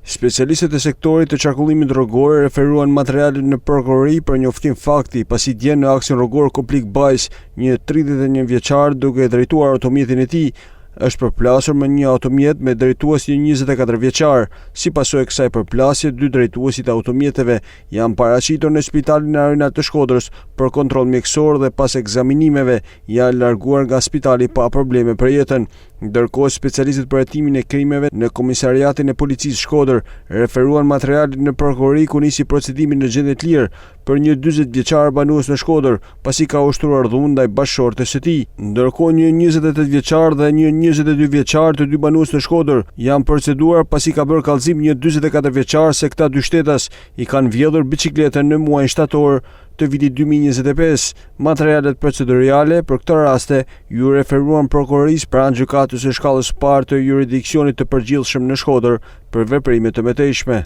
Specialistët e sektorit të qarkullimit rrugor referuan materialet në prokurori për njoftim fakti, pasi dje në aksion rrugor Koplik Bajs, një 31 vjeçar duke drejtuar automjetin e tij, është përplasur me një automjet me drejtues një 24 vjeçar. Si pasojë e kësaj përplasje, 2 drejtuesit e automjeteve janë paraqitur në Spitalin Arenal të Shkodrës për kontroll mjekësor dhe pas ekzaminimeve janë larguar nga spitali pa probleme për jetën. Ndërkohë, specialistët për hetimin e krimeve në Komisariatin e Policisë Shkodër referuan materialet në prokurori ku nisi procedimi në gjendje të lirë për një 40 vjeçar banues në Shkodër, pasi ka ushtruar dhunë ndaj bashkëshortes së tij. Ndërkohë, një 28 vjeçar dhe një 22 vjeçar, të dy banues në Shkodër, janë proceduar pasi ka bërë kallëzim një 44 vjeçar se këta dy shtetas i kanë vjedhur biçikletën në muajin shtator të vitit 2025. Materialet procedurale për këtë raste ju referuan prokurorisë pranë gjykatës së shkallës së parë të jurisdiksionit të përgjithshëm në Shkodër për veprime të mëtejshme.